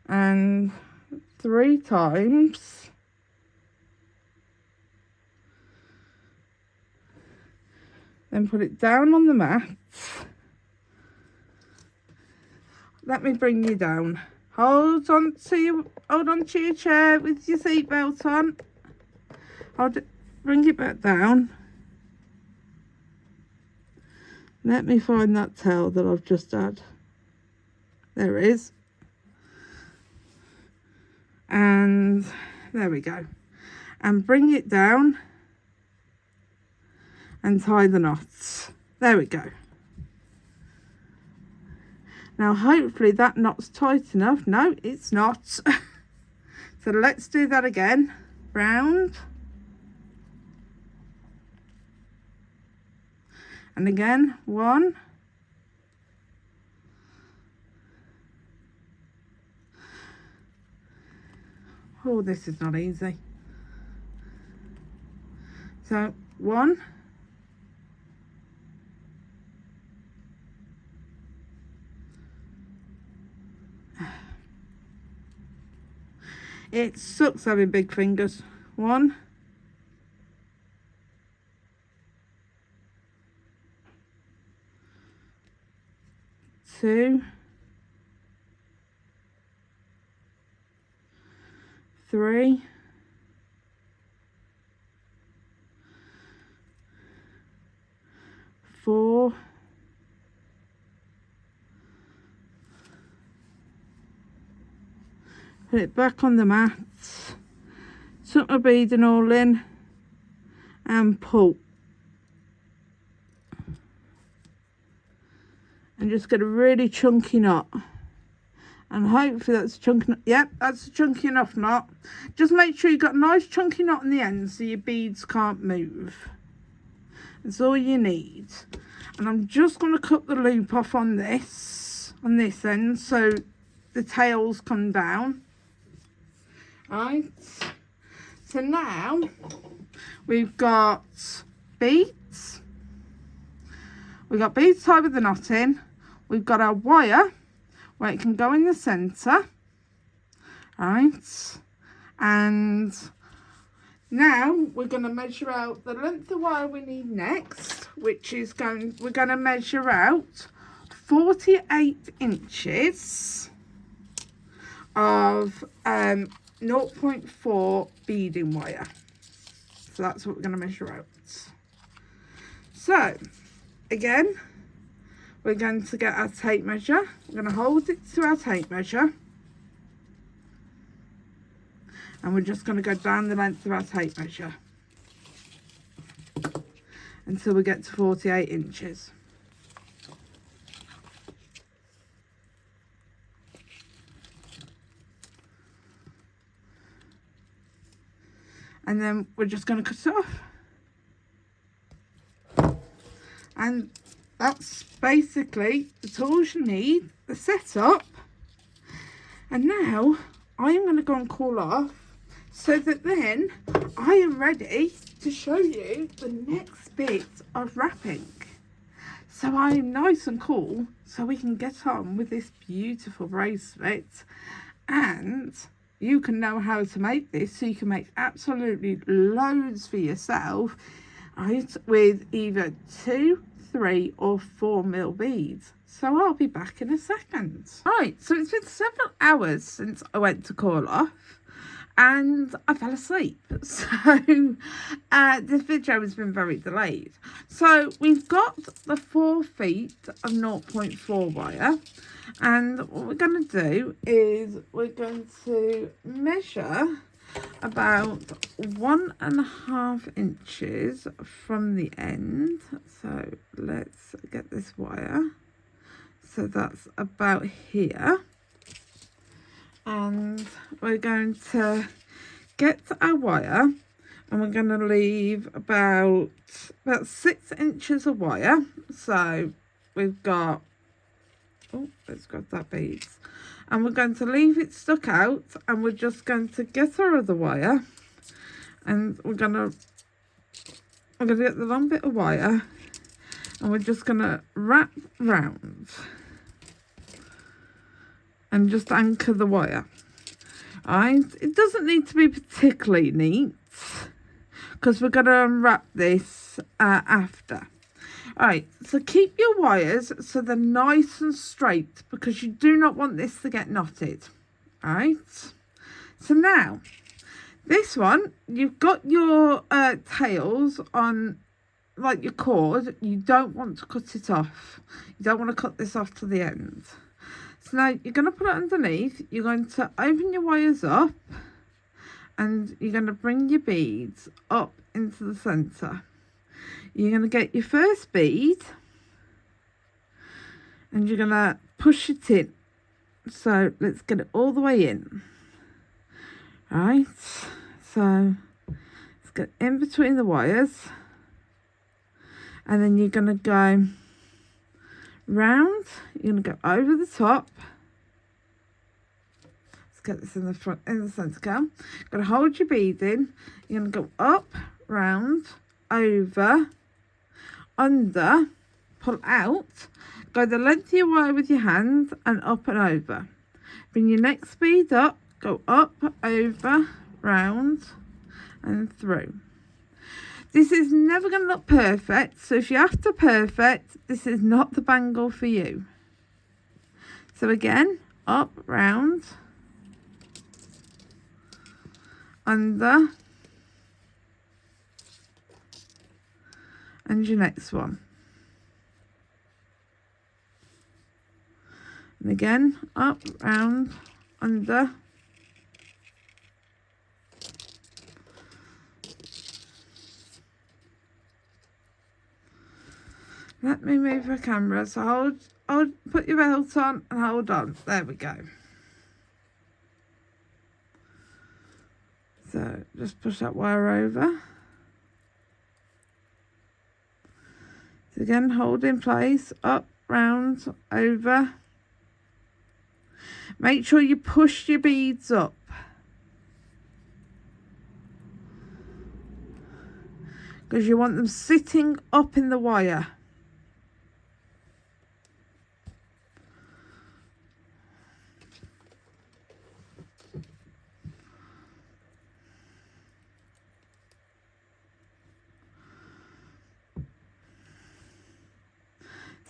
and 3 times. Then put it down on the mat. Let me bring you down. Hold on to your chair with your seatbelt on. Bring it back down. Let me find that tail that I've just had. There it is. And there we go. And bring it down and tie the knots. There we go. Now hopefully that knot's tight enough. No, it's not. So let's do that again. Round. And again, 1. Oh, this is not easy. So 1. It sucks having big fingers. 1. 2. 3. 4. 5. Put it back on the mat. Tuck my beading all in and pull. And just get a really chunky knot. And hopefully that's a chunky knot. Yep, that's a chunky enough knot. Just make sure you've got a nice chunky knot in the end so your beads can't move. That's all you need. And I'm just going to cut the loop off on this end so the tails come down. Right. So now we've got beads. We've got beads tied with the knot in. We've got our wire where it can go in the centre. Right. And now we're going to measure out the length of wire we need next, which is we're going to measure out 48 inches of 0.4 beading wire. So that's what we're going to measure out. So again, we're going to get our tape measure. We're going to hold it to our tape measure. And we're just going to go down the length of our tape measure until we get to 48 inches. And then we're just going to cut it off. And that's basically the tools you need, the setup. And now I am going to go and cool off so that then I am ready to show you the next bit of wrapping. So I am nice and cool so we can get on with this beautiful bracelet, and you can know how to make this so you can make absolutely loads for yourself, right, with either 2, 3 or 4 mil beads. So I'll be back in a second. Right, so it's been several hours since I went to call off and I fell asleep. So this video has been very delayed. So we've got the 4 feet of 0.4 wire, and what we're going to do is we're going to measure about 1.5 inches from the end. So let's get this wire. So that's about here. And we're going to get our wire, and we're going to leave about 6 inches of wire. So we've got, oh, let's grab that beads. And we're going to leave it stuck out, and we're just going to get our other wire, and we're going to get the long bit of wire, and we're just going to wrap round. and just anchor the wire. Alright, it doesn't need to be particularly neat because we're going to unwrap this after. Alright, so keep your wires so they're nice and straight because you do not want this to get knotted. Alright, so now this one, you've got your tails on like your cord. You don't want to cut it off. You don't want to cut this off to the end. So now you're going to put it underneath. You're going to open your wires up and you're going to bring your beads up into the centre. You're going to get your first bead and you're going to push it in. So let's get it all the way in. Right, so let's get in between the wires and then you're going to go round, you're going to go over the top. Let's get this in the front, in the centre, girl. You're going to hold your bead in, you're going to go up, round, over, under, pull out, go the length of your wire with your hand and up and over. Bring your next bead up, go up, over, round and through. This is never going to look perfect, so if you're after perfect, this is not the bangle for you. So again, up, round, under, and your next one. And again, up, round, under, let me move the camera, so hold, put your belt on and hold on. There we go. So just push that wire over. So again, hold in place, up, round, over. Make sure you push your beads up. Because you want them sitting up in the wire.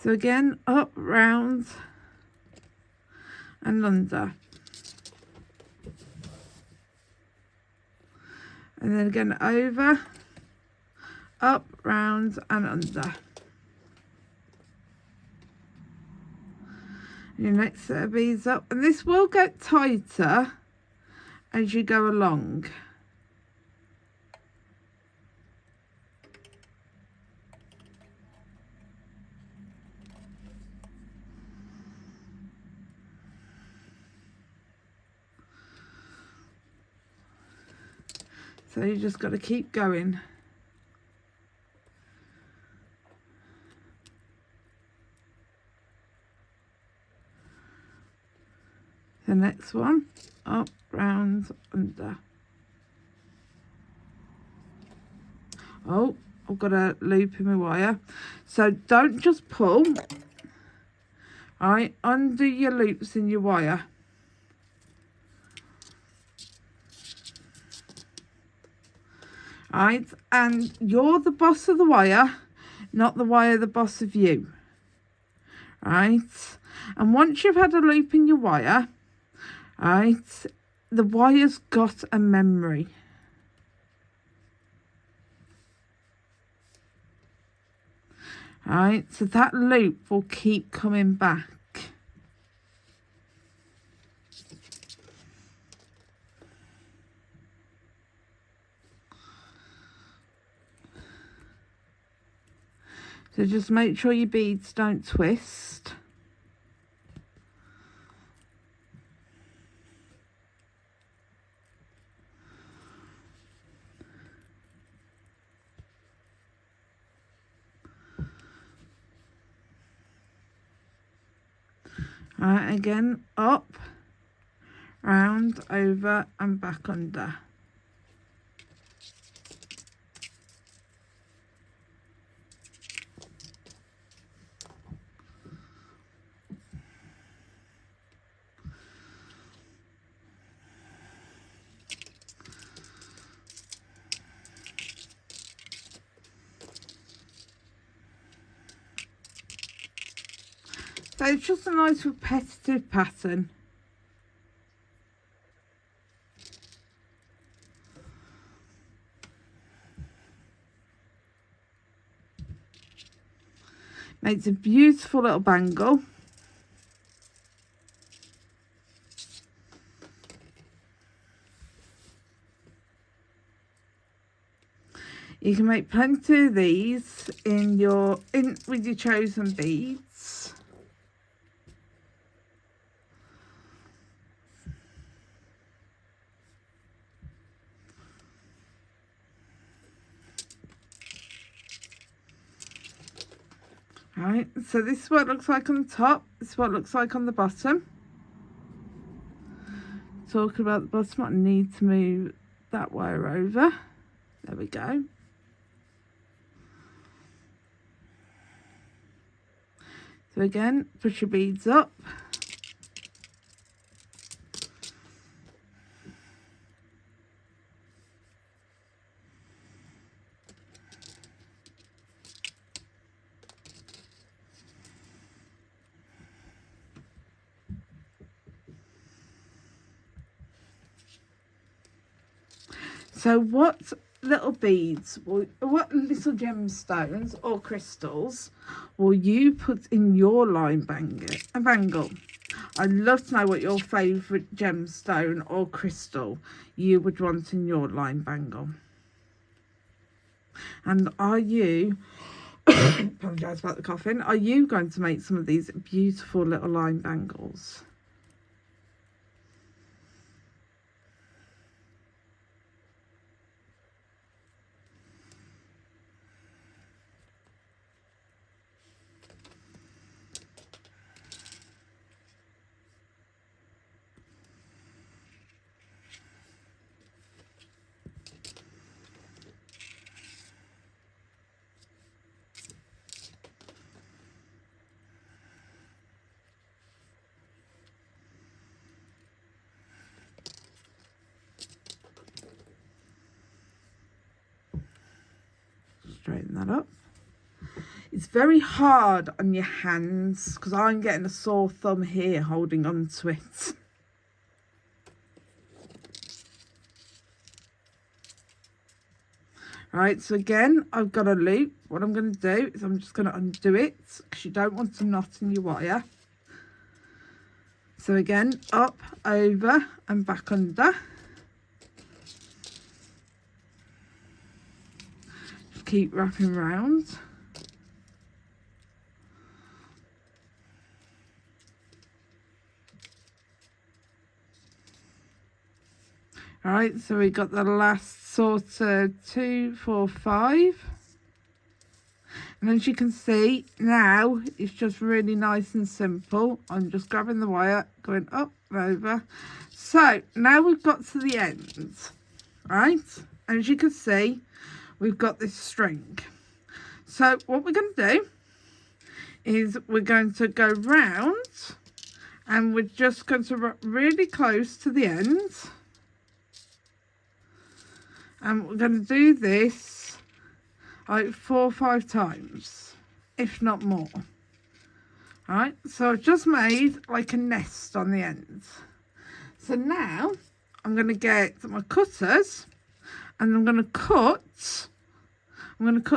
So again, up, round, and under. And then again, over, up, round, and under. Your next set of beads up. And this will get tighter as you go along. So you just got to keep going. The next one, up, round, under. Oh, I've got a loop in my wire. So don't just pull. All right, undo your loops in your wire. Right, and you're the boss of the wire, not the wire the boss of you. Right, and once you've had a loop in your wire, right, the wire's got a memory. Right, so that loop will keep coming back. So just make sure your beads don't twist. Alright, again, up, round, over and back under. So it's just a nice repetitive pattern. Makes a beautiful little bangle. You can make plenty of these with your chosen beads. Right, so this is what it looks like on the top, this is what it looks like on the bottom. Talking about the bottom, I need to move that wire over. There we go. So again, push your beads up. So what little beads, what little gemstones or crystals will you put in your line bangle? I'd love to know what your favourite gemstone or crystal you would want in your line bangle. And are you, apologise about the coughing, are you going to make some of these beautiful little line bangles? Straighten that up. It's very hard on your hands because I'm getting a sore thumb here holding on to it. Right, so again, I've got a loop. What I'm going to do is I'm just going to undo it because you don't want to knot in your wire. So again, up, over and back under. Keep wrapping round. All right, so we got the last sort of 2, 4, 5. And as you can see, now it's just really nice and simple. I'm just grabbing the wire, going up and over. So now we've got to the end, right? And as you can see, we've got this string. So what we're going to do is we're going to go round and we're just going to wrap really close to the end. And we're going to do this like 4 or 5 times, if not more. All right, so I've just made like a nest on the end. So now I'm going to get my cutters and I'm going to cut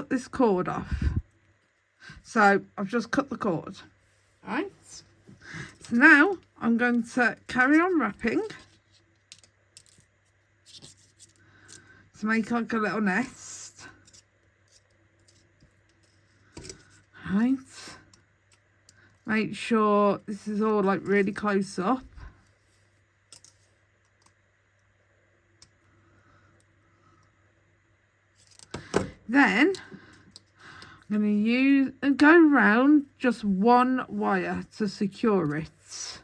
this cord off. So I've just cut the cord. All right, so now I'm going to carry on wrapping to make like a little nest. All right, make sure this is all like really close up. Then I'm going to use and go round just one wire to secure it.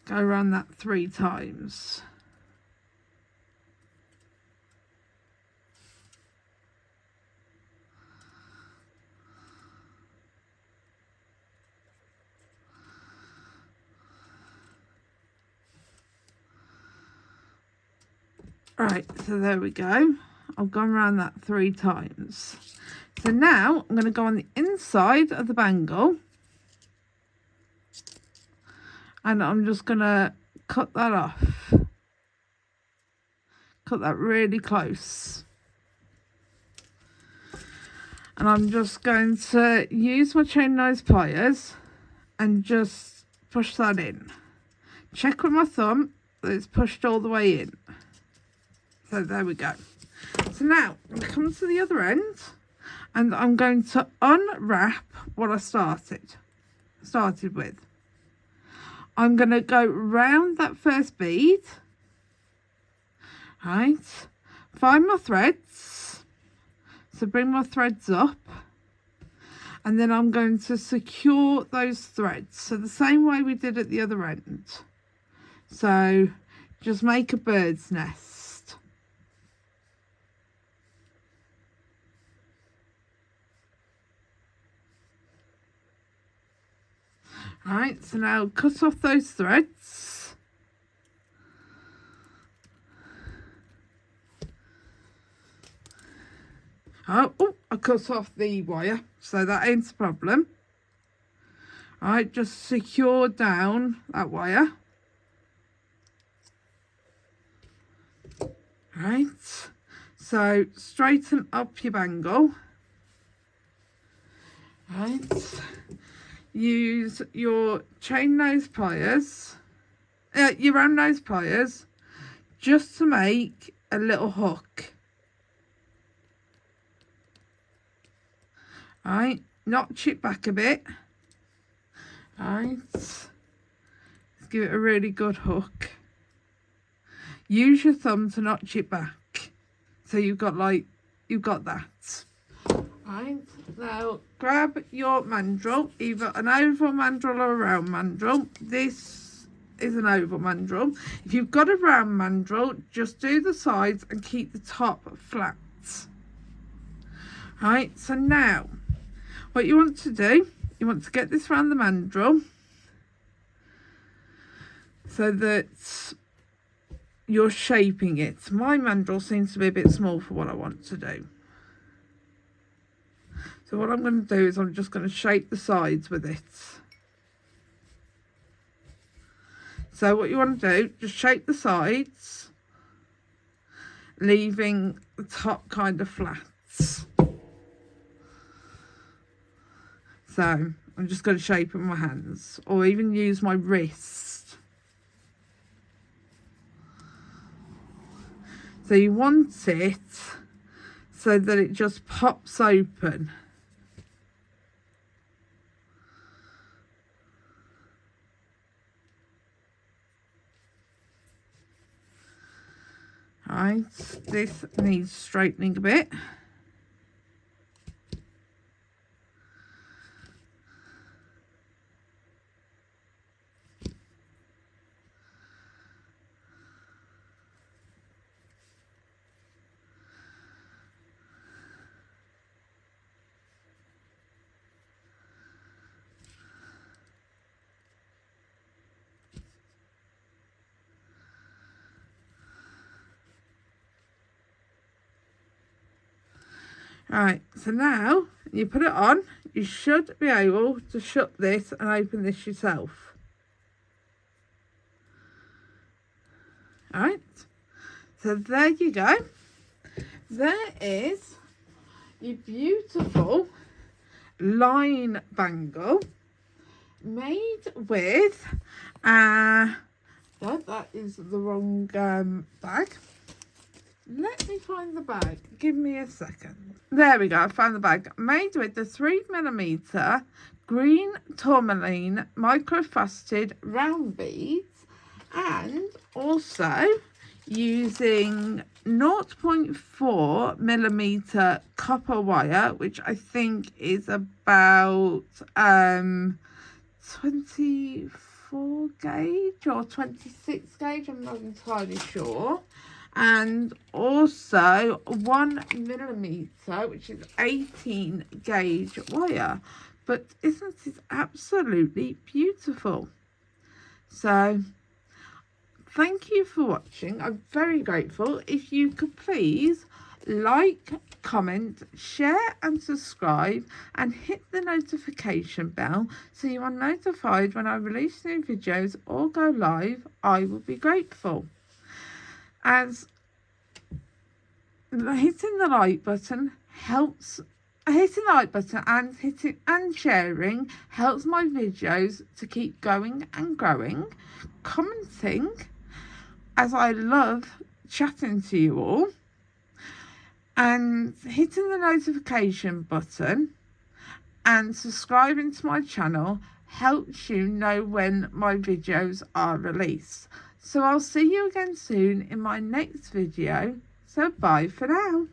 Go around that 3 times. Right, so there we go. I've gone around that 3 times. So now I'm going to go on the inside of the bangle, and I'm just going to cut that off. Cut that really close. And I'm just going to use my chain nose pliers and just push that in. Check with my thumb that it's pushed all the way in. So there we go. So now I'm going to come to the other end, and I'm going to unwrap what I started with. I'm going to go round that first bead, right, find my threads, so bring my threads up, and then I'm going to secure those threads, so the same way we did at the other end. So just make a bird's nest. Right, so now cut off those threads. Oh, I cut off the wire, so that ain't a problem. Alright, just secure down that wire. Right, so straighten up your bangle. Right, use your chain nose pliers, your round nose pliers, just to make a little hook. Right, notch it back a bit. Right, let's give it a really good hook. Use your thumb to notch it back, so you've got that. Right, now grab your mandrel, either an oval mandrel or a round mandrel. This is an oval mandrel. If you've got a round mandrel, just do the sides and keep the top flat. Right, so now what you want to do, you want to get this around the mandrel so that you're shaping it. My mandrel seems to be a bit small for what I want to do. So what I'm going to do is I'm just going to shape the sides with it. So what you want to do, just shape the sides, leaving the top kind of flat. So I'm just going to shape it with my hands, or even use my wrist. So you want it so that it just pops open. Right, this needs straightening a bit. Right, so now you put it on, you should be able to shut this and open this yourself. Alright, so there you go. There is your beautiful line bangle made with, that is the wrong bag. Let me find the bag. Give me a second. There we go. I found the bag. Made with the 3mm Green Tourmaline microfaceted round beads, and also using 0.4mm copper wire, which I think is about 24 gauge or 26 gauge. I'm not entirely sure. And also 1mm, which is 18 gauge wire. But isn't it absolutely beautiful? So thank you for watching. I'm very grateful. If you could please like, comment, share and subscribe, and hit the notification bell so you are notified when I release new videos or go live. I will be grateful, as hitting the like button and sharing helps my videos to keep going and growing. Commenting, as I love chatting to you all, and hitting the notification button and subscribing to my channel helps you know when my videos are released. So I'll see you again soon in my next video. So bye for now.